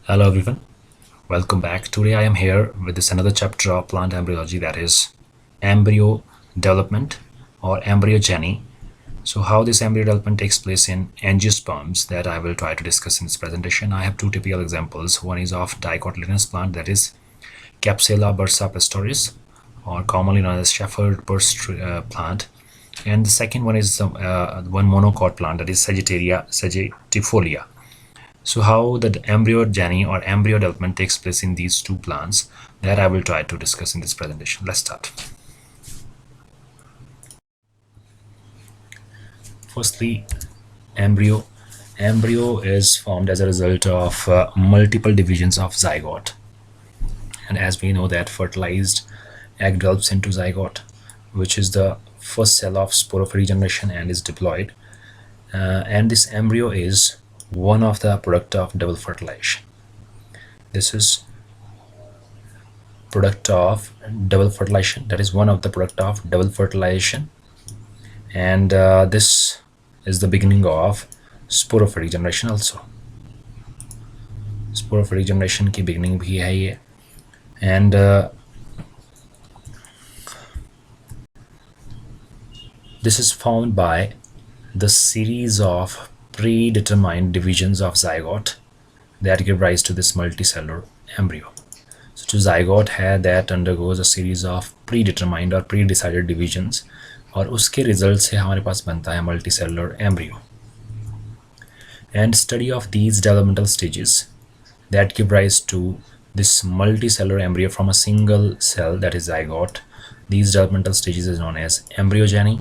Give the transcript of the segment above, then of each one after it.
Hello everyone, welcome back. Today I am here with this another chapter of plant embryology, that is embryo development or embryogeny. So how this embryo development takes place in angiosperms, that I will try to discuss in this presentation. I have two typical examples. One is of Dicotyledonous plant, that is Capsella bursa-pastoris, or commonly known as shepherd purse plant, and the second one is one monocot plant, that is Sagittarifolia. So how the embryogeny or embryo development takes place in these two plants, that I will try to discuss in this presentation. Let's start. Firstly, embryo. Embryo is formed as a result of multiple divisions of zygote. And as we know that fertilized egg develops into zygote, which is the first cell of spore regeneration and is diploid. And this embryo is one of the product of double fertilization. This is product of double fertilization, that is one of the product of double fertilization, and this is the beginning of spore regeneration also. Spore regeneration की beginning भी है ये, and this is formed by the series of predetermined divisions of zygote that give rise to this multicellular embryo. So जो zygote है that undergoes a series of predetermined or pre-decided divisions, और उसके result से हमारे पास बनता है multicellular embryo. And study of these developmental stages that give rise to this multicellular embryo from a single cell, that is zygote. These developmental stages is known as embryogeny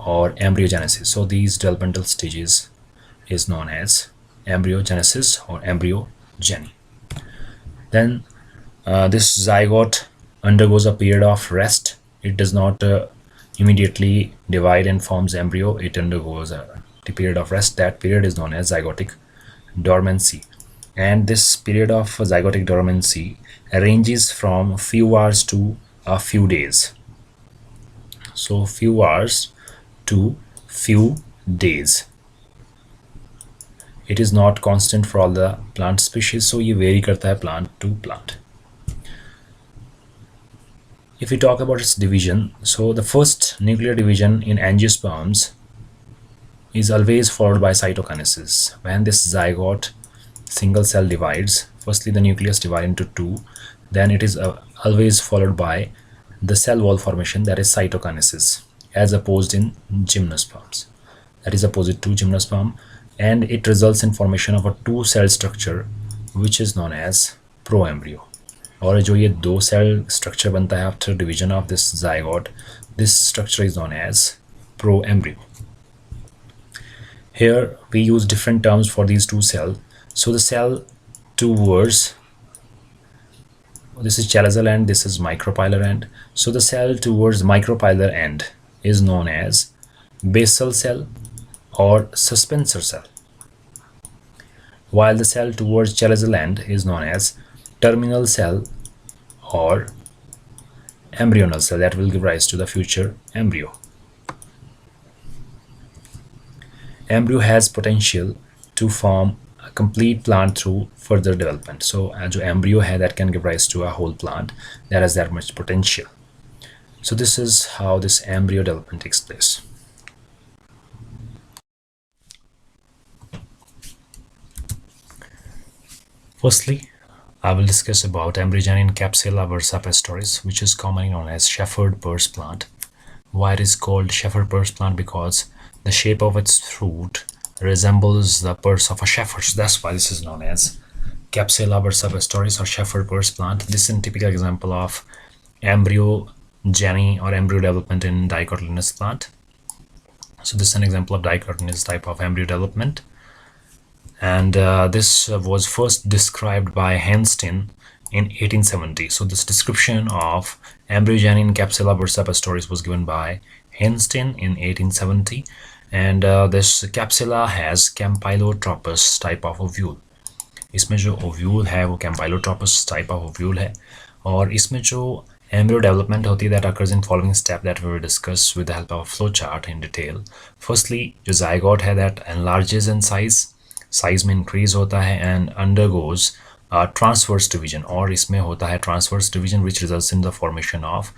or embryogenesis. So these developmental stages is known as embryogenesis or embryogeny. Then this zygote undergoes a period of rest. It does not immediately divide and forms embryo. It undergoes a period of rest. That period is known as zygotic dormancy. And this period of zygotic dormancy ranges from few hours to a few days. So few hours to few days. It is not constant for all the plant species, so ये vary करता है plant to plant. If we talk about its division, so the first nuclear division in angiosperms is always followed by cytokinesis. When this zygote single cell divides, firstly the nucleus divides into two, then it is always followed by the cell wall formation, that is cytokinesis, as opposed in gymnosperms. That is opposite to gymnosperm, and it results in formation of a two cell structure which is known as proembryo. और जो ये दो cell structure बनता है after division of this zygote, this structure is known as proembryo. Here we use different terms for these two cells. So the cell towards, this is chalazal end, this is micropylar end. So the cell towards micropylar end is known as basal cell or suspensor cell, while the cell towards chalazal end is known as terminal cell or embryonal cell, that will give rise to the future embryo. Embryo has potential to form a complete plant through further development. So जो embryo है that can give rise to a whole plant that has that much potential. So this is how this embryo development takes place. Firstly, I will discuss about embryogen in Capsella bursa-pastoris, which is commonly known as shepherd purse plant. Why it is called shepherd purse plant? Because the shape of its fruit resembles the purse of a shepherd. So that's why this is known as Capsella bursa-pastoris or shepherd purse plant. This is a typical example of embryogyny or embryo development in Dicotyledonous plant. So this is an example of Dicotyledonous type of embryo development. And this was first described by Hanstein in 1870. So this description of embryogyny in Capsella bursa-pastoris was given by Hanstein in 1870. And this capsella has campylotropous type of ovule. इसमें जो ovule है वो campylotropous type of ovule है, और इसमें जो embryo development होती है that occurs in following step that we will discuss with the help of a flow chart in detail. Firstly, जो zygote है that enlarges in size. Size में increase होता है एंड अंडरगोज ट्रांसवर्स डिवीजन, और इसमें होता है transverse division which results in the formation of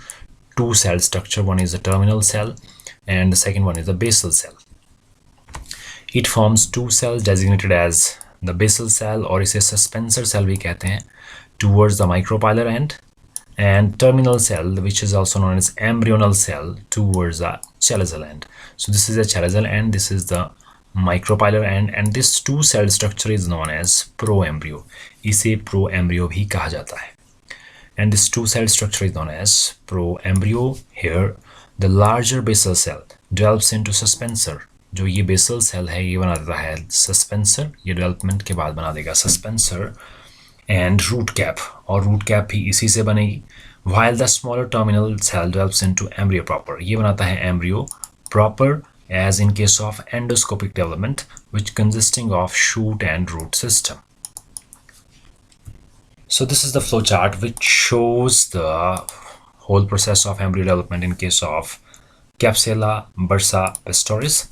two cell structure. One is the terminal cell and the second one is the basal cell. It forms two cells designated as the basal cell, और इसे suspensor cell भी कहते हैं, towards the micropylar end, and terminal cell which is also known as embryonal cell towards the chalazal end. So this is the chalazal end, this is the micropylar end, and this two cell structure is known as proembryo. इसे proembryo भी कहा जाता है. And this two cell structure is known as proembryo. Here the larger basal cell develops into suspensor. जो ये basal cell है ये बना देता है suspensor, ये development के बाद बना देगा suspensor, and root cap, और root cap भी इसी से बनेगी. While the smaller terminal cell develops into embryo proper, ये बनाता है embryo proper as in case of endoscopic development which consisting of shoot and root system. So this is the flow chart which shows the whole process of embryo development in case of Capsella, bursa-pastoris.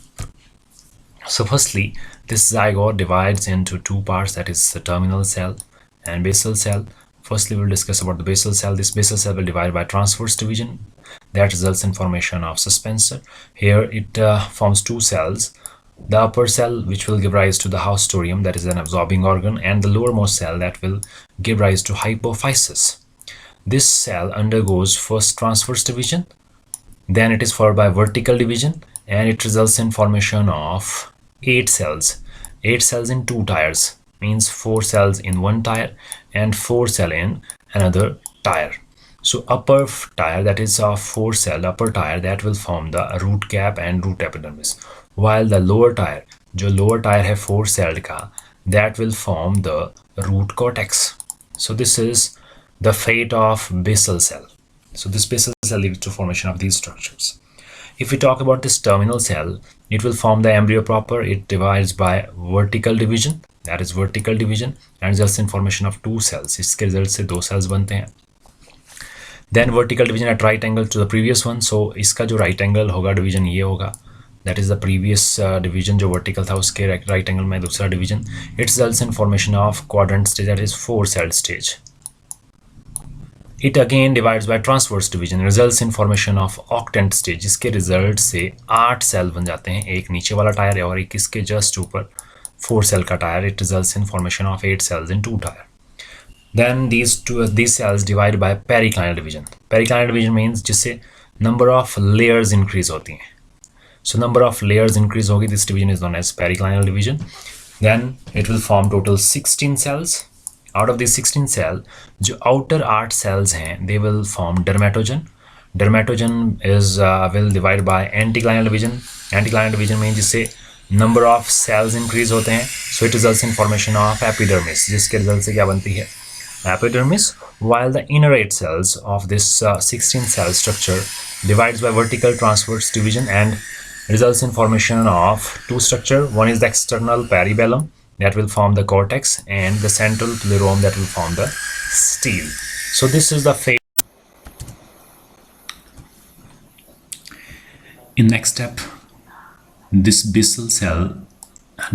So firstly, this zygote divides into two parts, that is the terminal cell and basal cell. Firstly, we'll discuss about the basal cell. This basal cell will divide by transverse division. That results in formation of suspensor. Here it forms two cells. The upper cell which will give rise to the haustorium, that is an absorbing organ, and the lowermost cell that will give rise to hypophysis. This cell undergoes first transverse division, then it is followed by vertical division, and it results in formation of 8 cells. 8 cells in 2 tiers, means 4 cells in one tier and 4 cells in another tier. So upper tier, that is a 4 cell upper tier, that will form the root cap and root epidermis, while the lower tier, जो lower tier है 4 cell का, that will form the root cortex. So this is the fate of basal cell. So this basal cell leads to formation of these structures. If we talk about this terminal cell, it will form the embryo proper. It divides by vertical division, that is vertical division, and results in formation of 2 cells. इसके result से 2 cells बनते हैं. Then vertical division at right angle to the previous one. So इसका जो right angle होगा division ये होगा, that is the previous division जो vertical था उसके right angle में दूसरा division. It results in formation of quadrant stage, that is 4 cell stage. It again divides by transverse division, results in formation of octant stage. इसके result से 8 cell बन जाते हैं, एक नीचे वाला टायर है और एक इसके just ऊपर 4 cell का tyre. It results in formation of 8 cells in 2 tier. Then these cells divide by periclinal division. Periclinal division means जिससे number of layers increase होती हैं. So number of layers increase होगी, this division is known as periclinal division. Then it will form total 16 cells. Out of these 16 cells, जो outer 8 cells हैं, they will form dermatogen. Dermatogen is will divide by anticlinal division. Anticlinal division means जिससे number of cells increase होते हैं. So it results in formation of epidermis, जिसके result से क्या बनती है epidermis, while the inner 8 cells of this 16 cell structure divides by vertical transverse division and results in formation of 2 structure. One is the external peribellum that will form the cortex, and the central plerome that will form the stele. So this is the phase. In next step, this basal cell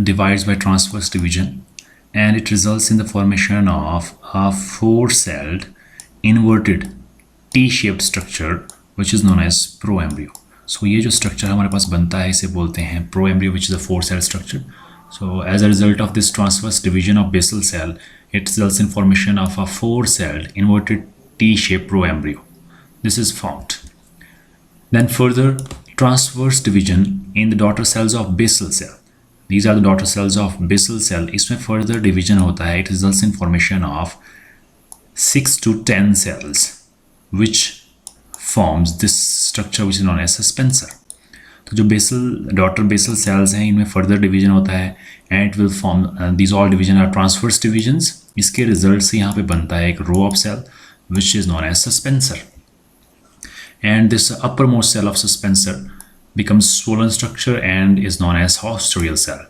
divides by transverse division, and it results in the formation of a 4-celled inverted T-shaped structure which is known as proembryo. So ये जो structure हमारे पास बनता है इसे बोलते हैं proembryo, which is a 4-cell structure. So as a result of this transverse division of basal cell, it results in formation of a 4-celled inverted T-shaped proembryo. This is formed. Then further transverse division in the daughter cells of basal cell. These are the daughter cells of basal cell. इसमें further division होता है. It results in formation of 6 to 10 cells, which forms this structure which is known as suspensor. तो जो daughter basal cells हैं इनमें further division होता है, and it will form these all division are transverse divisions. इसके result से यहाँ पे बनता है एक row of cell which is known as suspensor. And this uppermost cell of suspensor becomes swollen structure and is known as haustorial cell,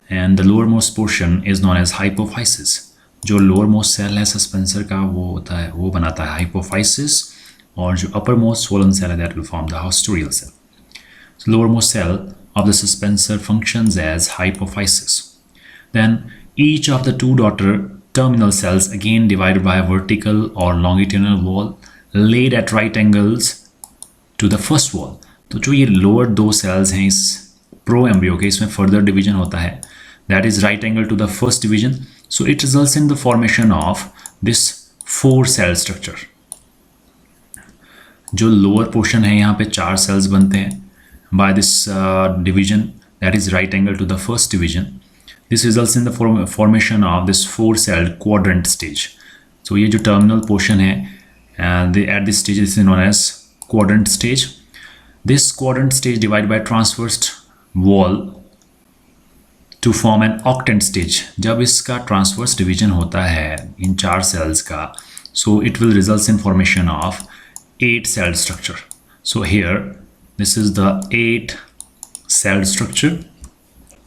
and the lowermost portion is known as hypophysis. जो lowermost cell है suspensor का वो बनाता है hypophysis, और जो uppermost swollen cell है that will form the haustorial cell. So lowermost cell of the suspensor functions as hypophysis. Then each of the two daughter terminal cells again divided by a vertical or longitudinal wall laid at right angles to the first wall. तो जो ये lower दो cells हैं इस pro-embryo के, इसमें further division होता है, that is right angle to the first division. So it results in the formation of this 4 cell structure. जो lower portion है यहाँ पे 4 cells बनते हैं by this division, that is right angle to the first division. This results in the formation of this 4-celled quadrant stage. So ये जो terminal portion है, at this stage this is known as quadrant stage. This quadrant stage divided by transverse wall to form an octant stage. जब इसका transverse division होता है इन 4 cells का, so it will result in formation of 8-cell structure. So here this is the 8-cell structure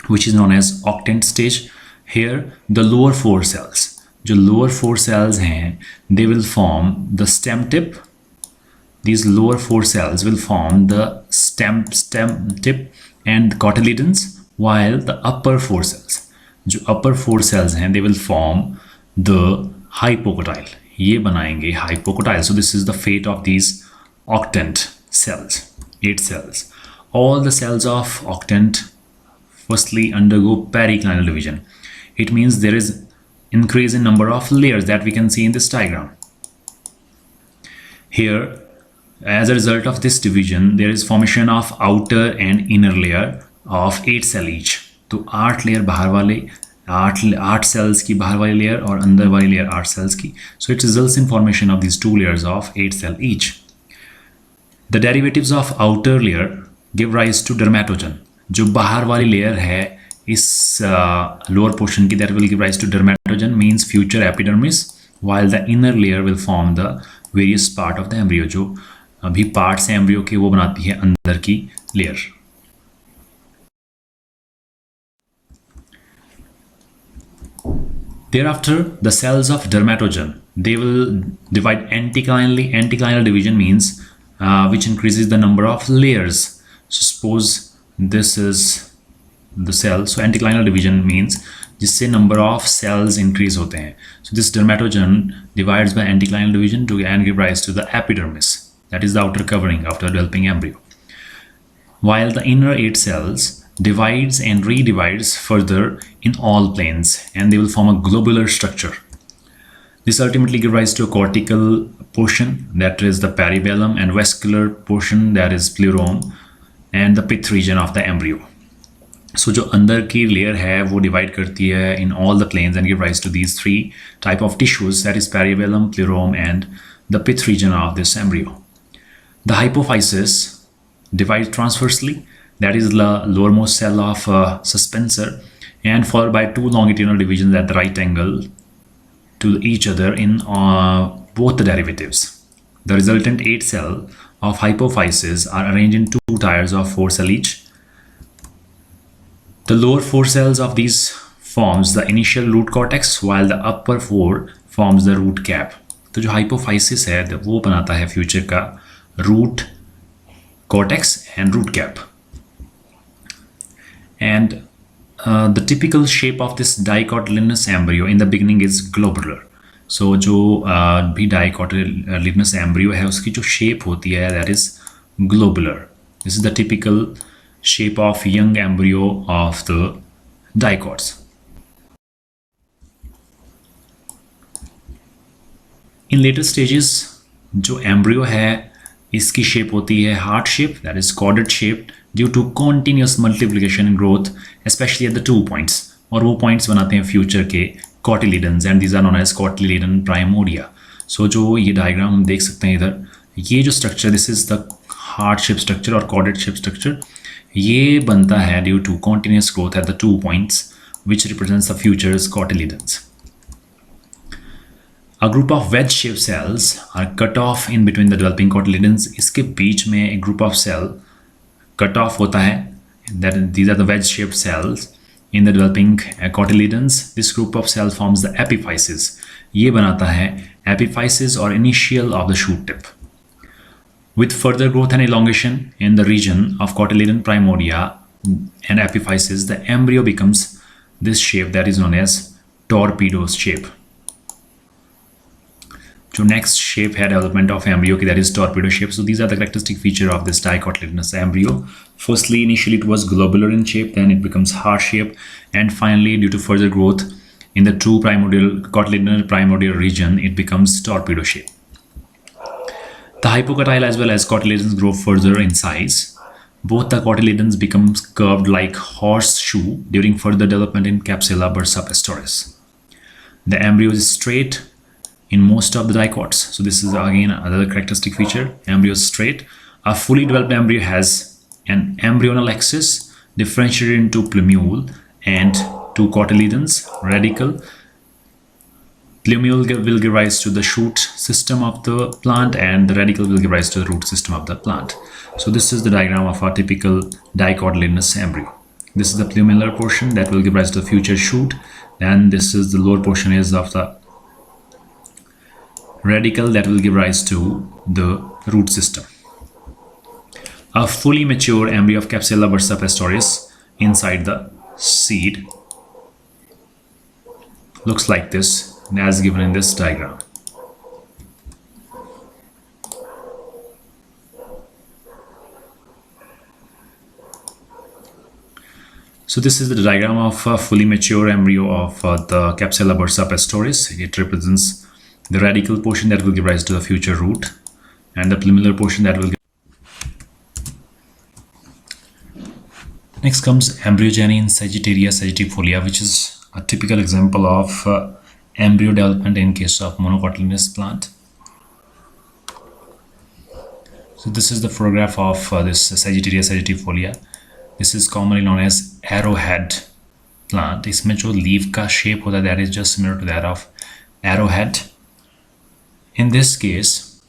which is known as octant stage. Here the lower 4 cells, जो lower 4 cells हैं, they will form the stem tip. These lower 4 cells will form the stem tip and cotyledons, while the upper 4 cells, जो upper 4 cells हैं, they will form the hypocotyle. ये बनाएंगे hypocotyle. So this is the fate of these octant cells, 8 cells. All the cells of octant firstly undergo periclinal division. It means there is increase in number of layers that we can see in this diagram. Here, as a result of this division, there is formation of outer and inner layer of 8 cell each. तो 8 layer बाहर वाले, 8 cells की बाहर वाली layer और अंदर वाली layer 8 cells की. So it results in formation of these 2 layers of 8 cell each. The derivatives of outer layer give rise to dermatogen. जो बाहर वाली layer है इस lower portion की, that will give rise to dermatogen, means future epidermis, while the inner layer will form the various part of the embryo. जो अभी parts हैं embryo के, वो बनाती है अंदर की layer. Thereafter, the cells of dermatogen, they will divide anticlinally. Anticlinal division means which increases the number of layers. So suppose this is the cell, so anticlinal division means जिससे number of cells increase होते हैं. So this dermatogen divides by anticlinal division to and give rise to the epidermis, that is the outer covering of the developing embryo, while the inner 8 cells divides and redivides further in all planes, and they will form a globular structure. This ultimately gives rise to a cortical portion, that is the parabellum, and vascular portion, that is plerome, and the pith region of the embryo. So जो अंदर की layer है वो divide करती है in all the planes and give rise to these 3 type of tissues, that is parabellum, plerome, and the pith region of this embryo. The hypophysis divides transversely, that is the lowermost cell of suspensor, and followed by 2 longitudinal divisions at the right angle to each other in both the derivatives. The resultant 8 cell of hypophysis are arranged in 2 tiers of 4 cell each. The lower 4 cells of these forms the initial root cortex, while the upper 4 forms the root cap. तो जो hypophysis है वो बनाता है future का root cortex and root cap. And the typical shape of this dicotyledonous embryo in the beginning is globular. So जो भी dicotyledonous embryo है उसकी जो shape होती है, that is globular. This is the typical shape of young embryo of the dicots. In later stages, जो embryo है इसकी shape होती है heart shape, that is chordate shaped, due to continuous multiplication and growth, especially at the 2 points. और वो points बनाते हैं future के cotyledons, and these are known as cotyledon primordia. So जो ये diagram हम देख सकते हैं इधर, ये जो structure, this is the heart shape structure और chordate shape structure, ये बनता है due to continuous growth at the 2 points, which represents the future's cotyledons. A group of wedge-shaped cells are cut off in between the developing cotyledons. इसके बीच में एक group of cell cut off होता है, that these are the wedge-shaped cells in the developing cotyledons. This group of cell forms the epiphysis. ये बनाता है epiphysis or initial of the shoot tip. With further growth and elongation in the region of cotyledon primordia and epiphysis, the embryo becomes this shape that is known as torpedo shape. So next shape है development of embryo that is torpedo shape. So these are the characteristic feature of this dicotyledonous embryo. Firstly, initially it was globular in shape, then it becomes heart shape, and finally due to further growth in the true primordial cotyledonal primordial region, it becomes torpedo shape. The hypocotyle as well as cotyledons grow further in size. Both the cotyledons become curved like horseshoe during further development in capsella bursa-pastoris. The embryo is straight in most of the dicots. So this is again another characteristic feature. Embryo is straight. A fully developed embryo has an embryonal axis differentiated into plumule and two cotyledons, radical. Plumule will give rise to the shoot system of the plant, and the radical will give rise to the root system of the plant. So this is the diagram of a typical dicotyledonous embryo. This is the plumular portion that will give rise to the future shoot, and this is the lower portion is of the radical that will give rise to the root system. A fully mature embryo of Capsella bursa-pastoris inside the seed looks like this, as given in this diagram. So this is the diagram of a fully mature embryo of the Capsella bursa-pastoris. It represents the radical portion that will give rise to the future root, and the plumular portion that will give. Next comes embryogeny in Sagittaria sagittarifolia, which is a typical example of embryo development in case of monocotyledonous plant. So this is the photograph of this Sagittaria sagittarifolia. This is commonly known as arrowhead plant. इसमें जो leaf का shape होता है, that is just similar to that of arrowhead. In this case,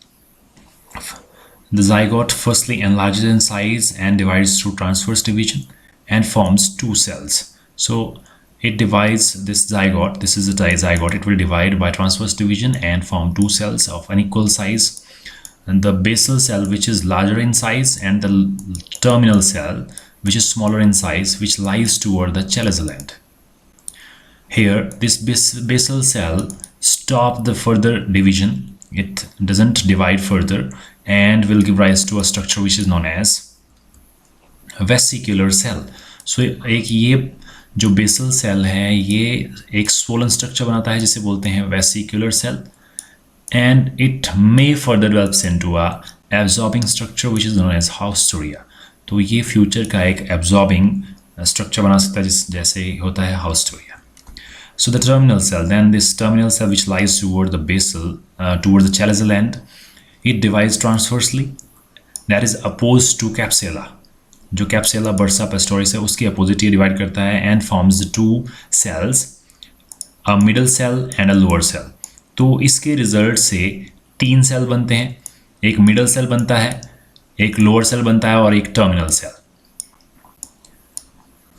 the zygote firstly enlarges in size and divides through transverse division and forms two cells. So it divides this zygote. This is the zygote. It will divide by transverse division and form two cells of unequal size. And the basal cell, which is larger in size, and the terminal cell, which is smaller in size, which lies toward the chalazal end. Here, this basal cell stops the further division. It doesn't divide further and will give rise to a structure which is known as vesicular cell. So एक ये जो basal cell है, ये एक swollen structure बनाता है जिसे बोलते हैं vesicular cell, and it may further develops into a absorbing structure which is known as haustoria. तो ये future का एक absorbing structure बना सकता है जैसे होता है haustoria. So the terminal cell, then this terminal cell which lies toward the basal, toward the chalazal end, it divides transversely. That is opposed to capsella. जो capsella bursa-pastoris है उसकी opposite ये divide करता है and forms the two cells, a middle cell and a lower cell. तो इसके result से तीन cell बनते हैं, एक middle cell बनता है, एक lower cell बनता है और एक terminal cell.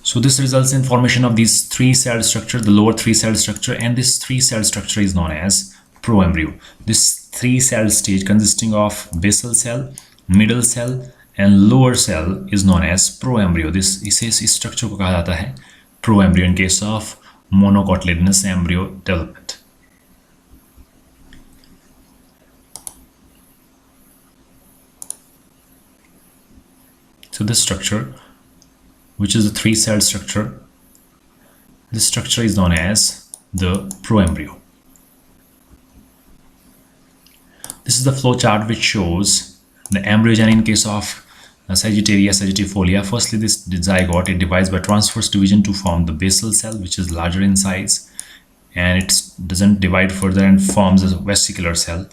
So this results in formation of these three cell structure, the lower three cell structure, and this three cell structure is known as proembryo. This three cell stage consisting of basal cell, middle cell and lower cell is known as proembryo. इस structure को कहा जाता है proembryo in case of monocotyledonous embryo development. So this structure, which is the three cell structure, this structure is known as the proembryo. This is the flow chart which shows the embryogeny in case of Sagittaria sagittarifolia. Firstly, this zygote, it divides by transverse division to form the basal cell, which is larger in size, and it doesn't divide further and forms a vesicular cell,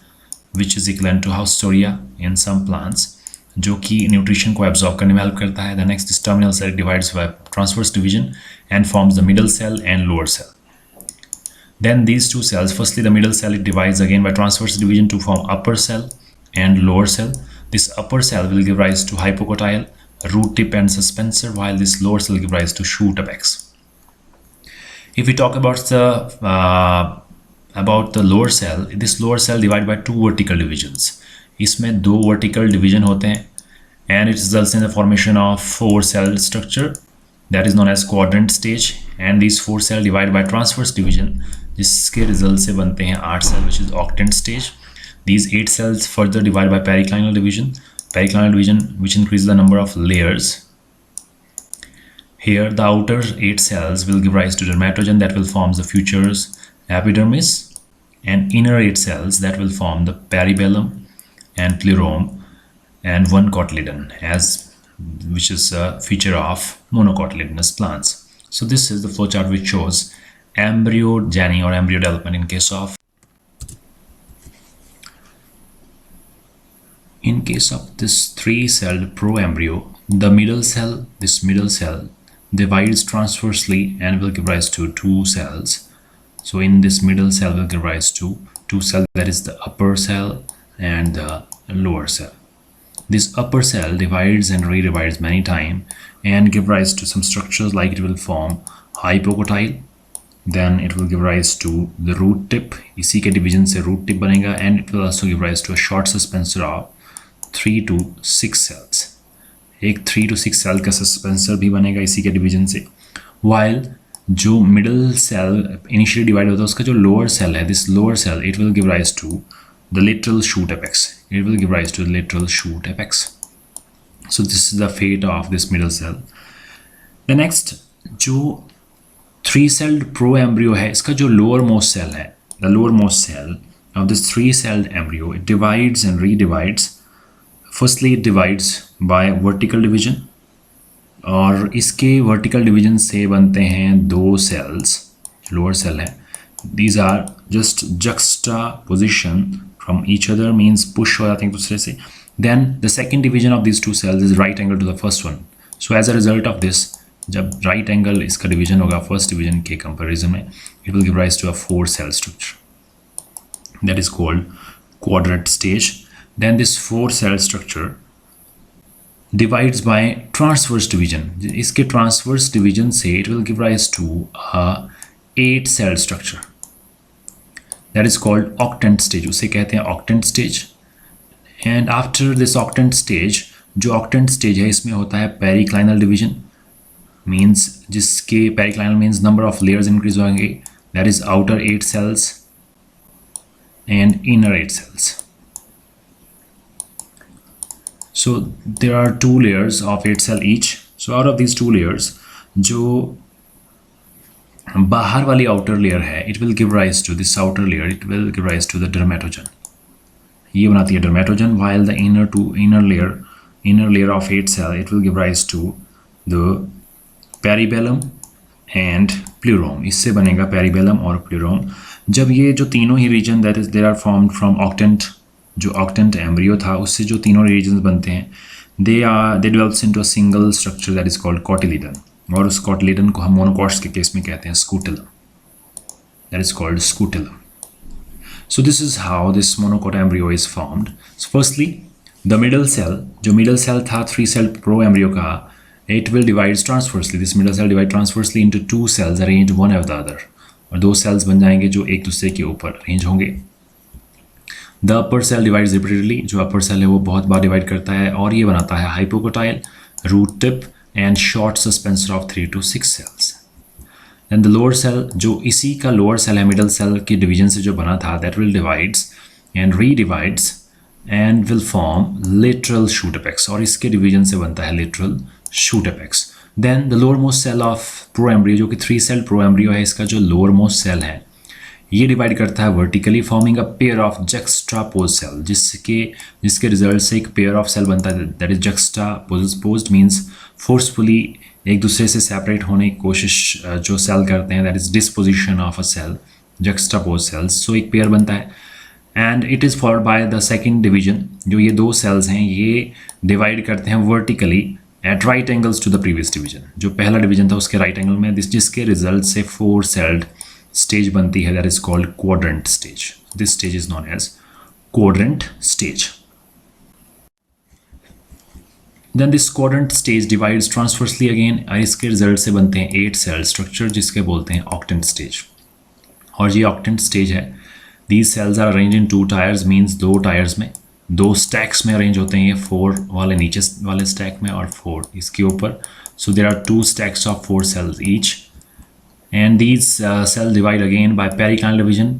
which is equivalent to haustoria in some plants, जो कि nutrition को absorb करने में help करता है. The next is terminal cell, divides by transverse division and forms the middle cell and lower cell. Then these two cells, firstly the middle cell, it divides again by transverse division to form upper cell and lower cell. This upper cell will give rise to hypocotyle, root tip and suspensor, while this lower cell will give rise to shoot apex. If we talk about the lower cell, this lower cell divided by two vertical divisions. इसमें दो vertical division होते हैं and it results in the formation of four cell structure that is known as quadrant stage, and these 4 cells divide by transverse division, जिसके result से बनते हैं 8 cells, which is octant stage. These 8 cells further divide by periclinal division, which increases the number of layers. Here the outer 8 cells will give rise to dermatogen that will form the future epidermis, and inner 8 cells that will form the peribellum and plerome and one cotyledon, which is a feature of monocotyledonous plants. So this is the flowchart which shows embryogeny or embryo development in case of this 3-celled proembryo. The middle cell, this middle cell divides transversely and will give rise to 2 cells. So in this middle cell will give rise to 2 cells, that is the upper cell and the lower cell. This upper cell divides and redivides many times and give rise to some structures, like it will form hypocotyle, then it will give rise to the root tip, इसी के division से root tip बनेगा, and it will also give rise to a short suspensor of 3 to 6 cells. एक 3 to 6 cell का suspensor भी बनेगा इसी के division से, while जो middle cell initially divide होता है उसका जो lower cell है, this lower cell, it will give rise to the lateral shoot apex. It will give rise to the lateral shoot apex. So this is the fate of this middle cell. The next, जो 3-celled proembryo है, इसका जो lower most cell है, the lower most cell of this 3-celled embryo, it divides and redivides. Firstly, it divides by vertical division, और इसके vertical division से बनते हैं 2 cells, lower cell है. These are just juxtaposition from each other, means push हो जाते हैं दूसरे से. Then the second division of these 2 cells is right angle to the first one. So as a result of this, जब right angle इसका division होगा first division के comparison में, it will give rise to a 4-cell structure. That is called quadrant stage. Then this 4-cell structure divides by transverse division. इसके transverse division से it will give rise to a 8-cell structure. That is called octant stage. उसे कहते हैं octant stage. And after this octant stage, जो octant stage है इसमें होता है periclinal division, means जिसके periclinal means number of layers increase होंगे, that is outer 8 cells and inner 8 cells. So there are 2 layers of 8 cell each. So out of these 2 layers, जो बाहर वाली outer layer है, it will give rise to this outer layer, it will give rise to the dermatogen. ये बनाती है dermatogen, while the inner layer of 8 cell, it will give rise to the peribellum and plerome. इससे बनेगा peribellum और plerome. जब ये जो तीनों ही region that is they are formed from octant, जो octant embryo था उससे जो तीनों regions बनते हैं, they develops into a single structure that is called cotyledon. और उस cotyledon को हम monocots के केस में कहते हैं scutellum. That is called scutellum. So this is how this monocot embryo is formed. So firstly, the middle cell, जो middle cell था 3-celled proembryo का, it will divide transversely. This middle cell divide transversely into 2 cells arranged one after the other. और 2 cells बन जाएंगे जो एक दूसरे के ऊपर arrange होंगे. The upper cell divides repeatedly. जो upper cell है वो बहुत बार divide करता है और ये बनाता है hypocotyle, root tip and short suspensor of 3 to 6 cells. Then the lower cell, जो इसी का lower cell है middle cell की division से जो बना था, that will divides and redivides and will form lateral shoot apex, और इसके division से बनता है lateral shoot apex. Then the lowermost cell of proembryo, जो कि 3-celled proembryo है, इसका जो lowermost cell है ये डिवाइड करता है vertically, forming a pair of juxtapose cell, जिसके रिजल्ट से एक पेयर ऑफ सेल बनता है, that is juxtaposed, means forcefully एक दूसरे से सेपरेट होने की कोशिश जो सेल करते हैं, that is disposition of a cell, juxtapose cells. So एक पेयर बनता है and it is followed by the second division. जो ये 2 सेल्स हैं ये डिवाइड करते हैं vertically at right angles to the previous division. जो पहला डिवीजन था उसके राइट एंगल में, जिसके रिजल्ट से 4-celled stage बनती है, that is called quadrant stage. This stage is known as quadrant stage. Then this quadrant stage divides transversely again, और इसके रिजल्ट से बनते हैं 8-cell structure जिसके बोलते हैं octant stage. और ये octant stage है. These cells are arranged in 2 tiers, means 2 tiers में, 2 stacks में arrange होते हैं. ये 4 वाले नीचे वाले stack में और 4 इसके ऊपर. So there are 2 stacks of 4 cells each, and these cells divide again by periclinal division.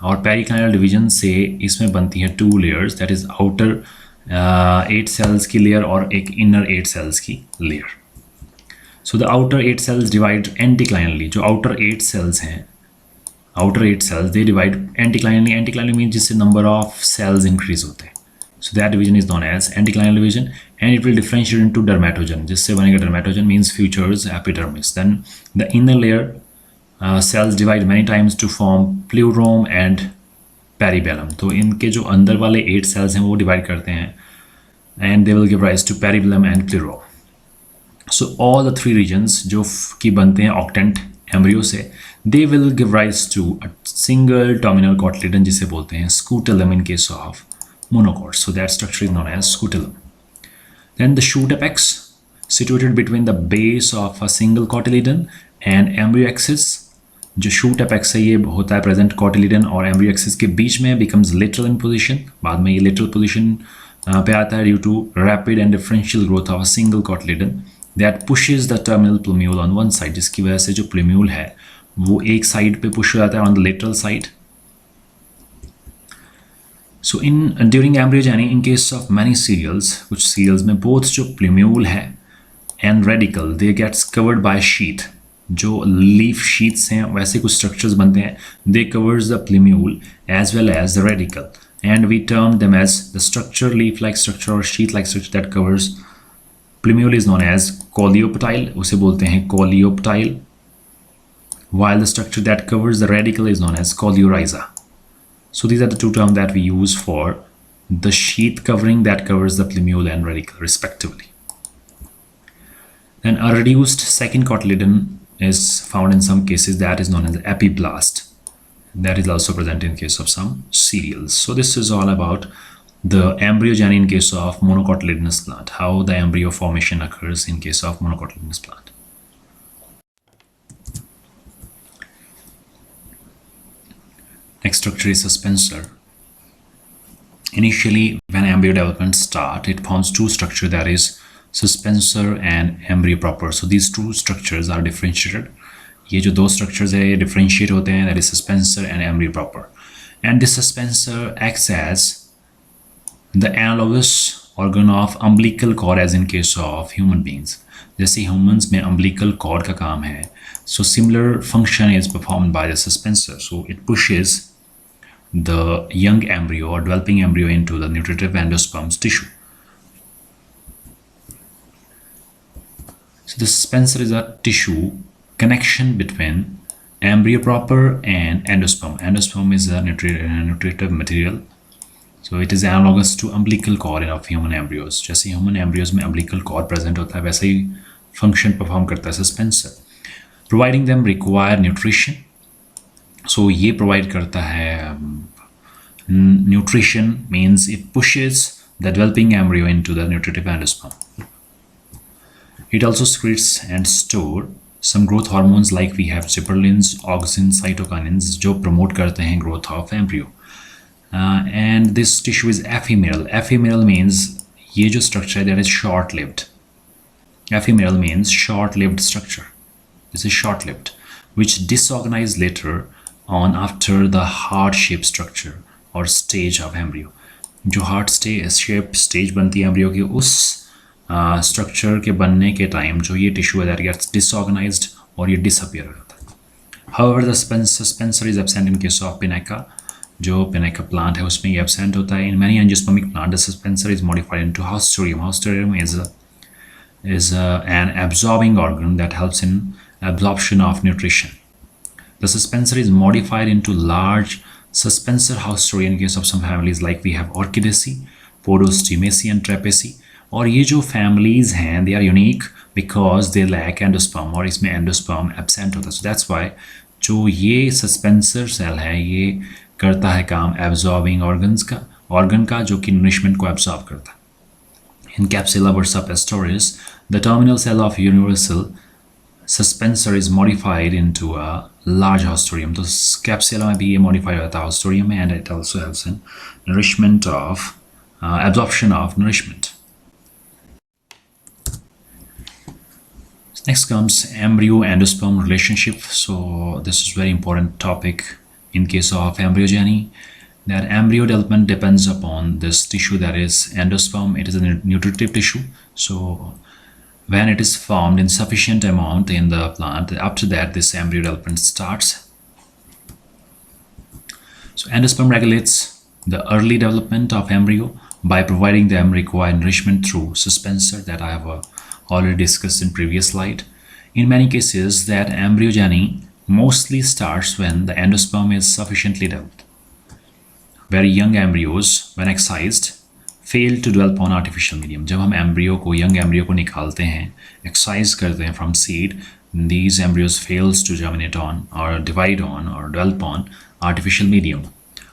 और periclinal division से इसमें बनती है 2 layers, that is outer 8 cells की layer और एक inner 8 cells की layer. So the outer 8 cells divide anticlinally. जो outer 8 cells हैं, outer 8 cells they divide anticlinally. Anticlinally means जिससे number of cells increase होते हैं. So that division is known as anticlinal division, and it will differentiate into dermatogen. जिससे बनेगा dermatogen means futures epidermis. Then the inner layer cells divide many times to form pleurum and peribellum. तो इनके जो अंदर वाले 8 cells हैं वो divide करते हैं, and they will give rise to peribellum and pleurum. So all the 3 regions जो की बनते हैं octant embryo से, they will give rise to a single terminal cotyledon जिसे बोलते हैं scutellum in case of monocots. So that structure is known as scutellum. Then the shoot apex, situated between the base of a single cotyledon and embryo axis. जो shoot apex है ये होता है present cotyledon और embryo axis के बीच में, becomes lateral in position. बाद में ये lateral position पे आता है due to rapid and differential growth of a single cotyledon that pushes the terminal plumule on one side. जिसकी वजह से जो plumule है वो एक side पे push हो जाता है on the lateral side. So during embryogeny, in case of many cereals, कुछ cereals में both जो plumule है and radicle, they gets covered by sheath. जो leaf sheaths हैं वैसे कुछ structures बनते हैं, they covers the plumule as well as the radicle, and we term them as the structure, leaf-like structure or sheath-like structure that covers plumule is known as coleoptile. उसे बोलते हैं coleoptile, while the structure that covers the radicle is known as coleorhiza. So these are the 2 terms that we use for the sheath covering that covers the plumule and radicle respectively. Then a reduced second cotyledon is found in some cases, that is known as epiblast. That is also present in case of some cereals. So this is all about the embryogeny in case of monocotyledonous plant, how the embryo formation occurs in case of monocotyledonous plant. Next structure is suspensor. Initially, when embryo development starts, it forms 2 structures, that is suspensor and embryo proper. So these 2 structures are differentiated. ये जो 2 structures है ये differentiate होते हैं, that is suspensor and embryo proper. And this suspensor acts as the analogous organ of umbilical cord as in case of human beings. जैसे humans में umbilical cord का काम है, so similar function is performed by the suspensor. So it pushes the young embryo or developing embryo into the nutritive endosperms tissue. So the suspensor is a tissue connection between embryo proper and endosperm. Endosperm is a nutritive material. So it is analogous to umbilical cord of human embryos. जैसे human embryos में umbilical cord present होता है, वैसे ही function perform करता है suspensor. Providing them require nutrition. So ये provide करता है nutrition, means it pushes the developing embryo into the nutritive endosperm. It also secretes and store some growth hormones like we have gibberellins, auxins, cytokinins जो promote करते हैं growth of embryo. And this tissue is ephemeral. Ephemeral means ये जो structure है that is short-lived. Ephemeral means short-lived structure. This is short-lived, which disorganize later on after the heart-shaped structure or stage of embryo. जो heart shape stage बनती है embryo की, उस structure के बनने के time जो ये tissue है that gets disorganized और ये disappear हो जाता है. However, the suspensor is absent in case of Pinnaca. जो Pinnaca plant है उसमें ये absent होता है. In many angiospermic plant, the suspensor is modified into haustorium. Haustorium is an absorbing organ that helps in absorption of nutrition. The suspensor is modified into large suspensor haustorium in case of some families like we have Orchidaceae, Podostemaceae and Trapezae. और ये जो families हैं they are unique because they lack endosperm और इसमें endosperm absent होता है. So that's why जो ये suspensor cell है ये करता है काम absorbing organ का जो कि nourishment को absorb करता है. In Capsella bursa-pastoris, the terminal cell of universal suspensor is modified into a large haustorium. तो Capsella में भी ये modify होता है haustorium में, and it also helps in nourishment of absorption of nourishment. Next comes embryo-endosperm relationship. So this is very important topic in case of embryogeny, that embryo development depends upon this tissue, that is endosperm. It is a nutritive tissue. So when it is formed in sufficient amount in the plant, after that this embryo development starts. So endosperm regulates the early development of embryo by providing them required nourishment through suspensor that I have already discussed in previous slide. In many cases, that embryogeny mostly starts when the endosperm is sufficiently developed. Very young embryos, when excised, fail to develop on artificial medium. जब हम embryo को, young embryo को निकालते हैं, excise करते हैं from seed, these embryos fails to germinate on or divide on or develop on artificial medium.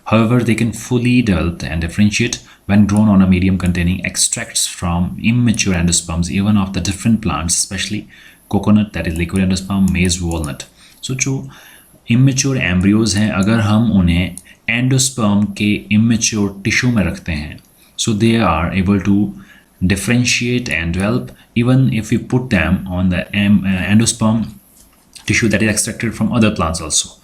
However, they can fully develop and differentiate when grown on a medium containing extracts from immature endosperms, even of the different plants, especially coconut, that is liquid endosperm, maize, walnut. So जो immature embryos हैं, अगर हम उन्हें endosperm के immature tissue में रखते हैं, so they are able to differentiate and develop even if we put them on the endosperm tissue that is extracted from other plants also.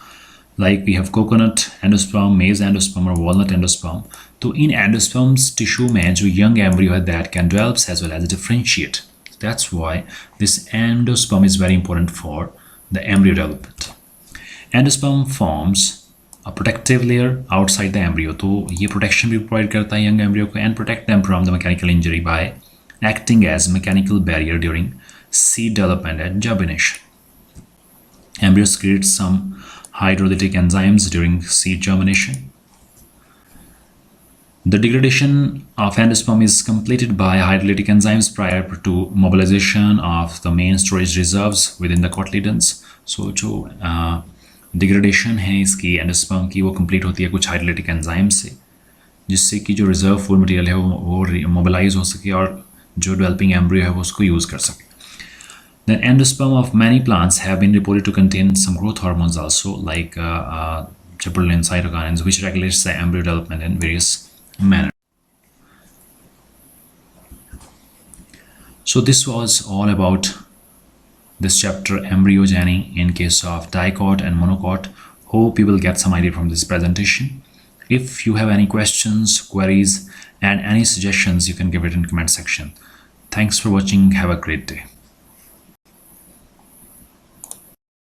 Like we have coconut endosperm, maize endosperm or walnut endosperm. तो इन endosperms tissue में जो young embryo है that can develop as well as differentiate. That's why this endosperm is very important for the embryo development. Endosperm forms a protective layer outside the embryo. तो ये protection भी provide करता है young embryo को and protect them from the mechanical injury by acting as mechanical barrier during seed development and germination. Embryo secretes some hydrolytic enzymes during seed germination. The degradation of endosperm is completed by hydrolytic enzymes prior to mobilization of the main storage reserves within the cotyledons. So जो degradation है इसकी endosperm की वो complete होती है कुछ hydrolytic enzymes से, जिससे कि जो reserve food material है वो mobilize हो सके और जो developing embryo है वो उसको use कर सके. The endosperm of many plants have been reported to contain some growth hormones also, like gibberellin, cytokinins, which regulates the embryo development in various manners. So this was all about this chapter, embryogeny in case of dicot and monocot. Hope you will get some idea from this presentation. If you have any questions, queries, and any suggestions, you can give it in comment section. Thanks for watching. Have a great day.